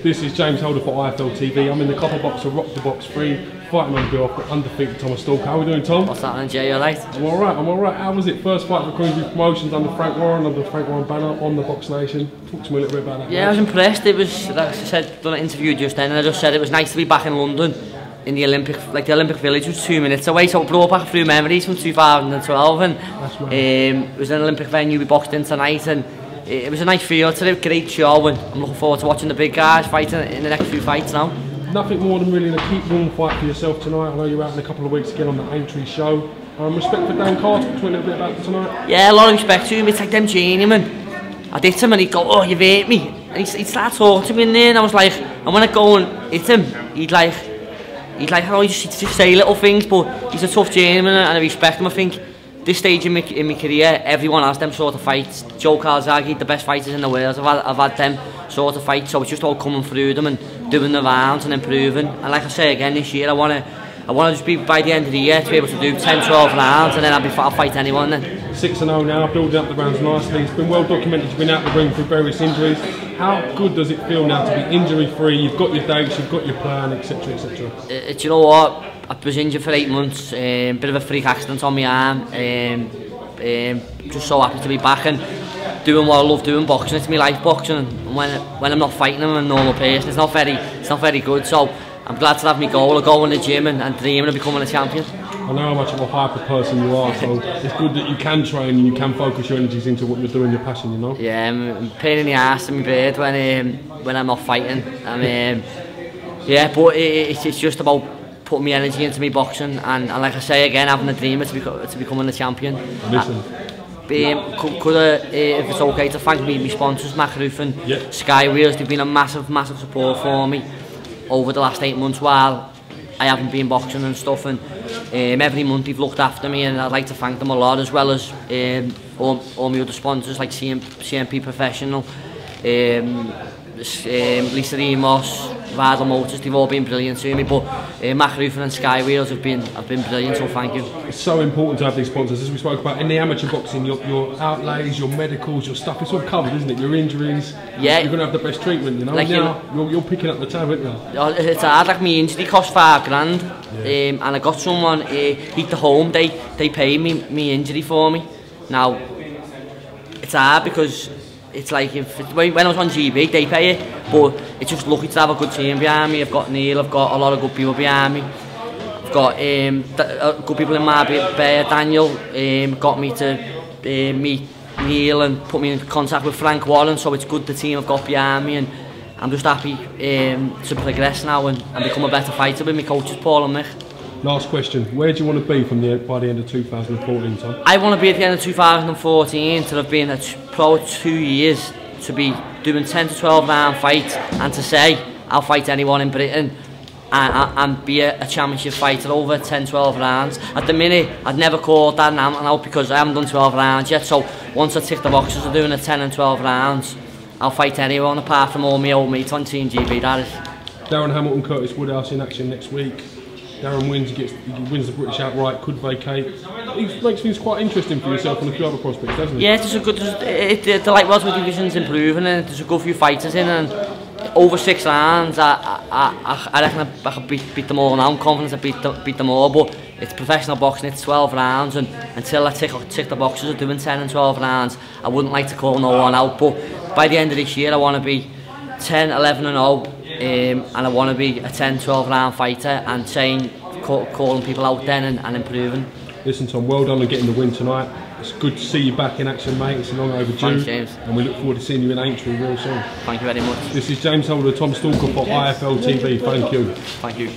This is James Holder for IFL TV. I'm in the copper box of Rock the Box 3, fighting on behalf of undefeated Thomas Stalker. How are we doing, Tom? What's happening, Jay? You alright? I'm alright. How was it? First fight for Queensbury Promotions under Frank Warren, under the Frank Warren banner on the Boxnation. Talk to me a little bit about that. Yeah, I was impressed. It was, like I said, done an interview just then, and I just said it was nice to be back in London, in the Olympic, like the Olympic Village was 2 minutes away, so it brought back a few memories from 2012, and it was an Olympic venue we boxed in tonight, and it was a nice feel to it, great show, and I'm looking forward to watching the big guys fighting in the next few fights now. Nothing more than really a keep warm fight for yourself tonight. I know you're out in a couple of weeks again on the Aintree show. Respect for Dan Carr, talk to me a little bit about tonight. Yeah, a lot of respect to him. It's like them journeymen. I'd hit him and he'd go, "Oh, you've hit me," and he'd start talking to me in there, and I was like, and when I go and hit him, he'd like, oh, just say little things, but he's a tough journeyman and I respect him. I think this stage in my career, everyone has them sort of fights. Joe Calzaghe, the best fighters in the world, I've had them sort of fights, so it's just all coming through them and doing the rounds and improving. And like I say again, this year I want to just be, by the end of the year, to be able to do 10, 12 rounds, and then I'll fight anyone then. 6-0 now, building up the rounds nicely. It's been well documented, you've been out the ring through various injuries. How good does it feel now to be injury free? You've got your dates, you've got your plan, etc, etc. Do you know what? I was injured for 8 months, bit of a freak accident on my arm. Just so happy to be back and doing what I love doing, boxing. It's my life, boxing, and when I'm not fighting, I'm a normal person. It's not very good. So I'm glad to have my goal of going to the gym and dreaming of becoming a champion. I know how much of a hyper person you are, so it's good that you can train and you can focus your energies into what you're doing, your passion, you know? Yeah, I'm a pain in the arse in my beard when I'm not fighting. Yeah, but it's just about putting my energy into me boxing, and like I say again, having a dream to becoming a champion. Listen. If it's okay to thank my sponsors, Macroof and Sky Wheels. They've been a massive support for me over the last 8 months while I haven't been boxing and stuff, and every month they've looked after me, and I'd like to thank them a lot, as well as all my other sponsors like CMP Professional, Lisa Remos, Vardal Motors. They've all been brilliant to me, but Macroof and Sky Wheels have been brilliant, so thank you. It's so important to have these sponsors, as we spoke about in the amateur boxing. Your outlays, your medicals, your stuff, it's all covered, isn't it? Your injuries, yeah, you're going to have the best treatment, you know. Like now you're picking up the tab, aren't you? It's hard. Like, my injury cost £5 grand, and I got someone Heat the Home, they pay me my injury for me. Now it's hard because it's like when I was on GB, they pay it, but it's just lucky to have a good team behind me. I've got Neil, I've got a lot of good people behind me. I've got good people in my bear. Daniel got me to meet Neil and put me in contact with Frank Warren, so it's good the team I've got behind me, and I'm just happy to progress now and become a better fighter with my coaches Paul and Mick. Last question, where do you want to be by the end of 2014, Tom? I want to be at the end of 2014 to have been pro 2 years, to be doing 10 to 12 round fights, and to say I'll fight anyone in Britain and be a championship fighter over 10-12 rounds. At the minute, I'd never called that now because I haven't done 12 rounds yet, so once I tick the boxes of doing 10 and 12 rounds, I'll fight anyone apart from all my old mates on Team GB, that is. Darren Hamilton, Curtis Woodhouse in action next week. Darren wins, he wins the British outright, could vacate. It makes things quite interesting for yourself and a few other prospects, doesn't it? Yeah, the light welterweight division's improving, and there's a good few fighters in, and over 6 rounds, I reckon I could beat them all now. I'm confident I beat them all, but it's professional boxing, it's 12 rounds, and until I tick the boxes of doing 10 and 12 rounds, I wouldn't like to call no one out, but by the end of this year I want to be 10, 11 and 0. And I want to be a 10-12 round fighter and calling people out then and improving. Listen, Tom, well done on getting the win tonight. It's good to see you back in action, mate. It's long overdue. Thanks, James. And we look forward to seeing you in Aintree real soon. Thank you very much. This is James Holder, Tom Stalker for IFL TV. Thank you. Thank you.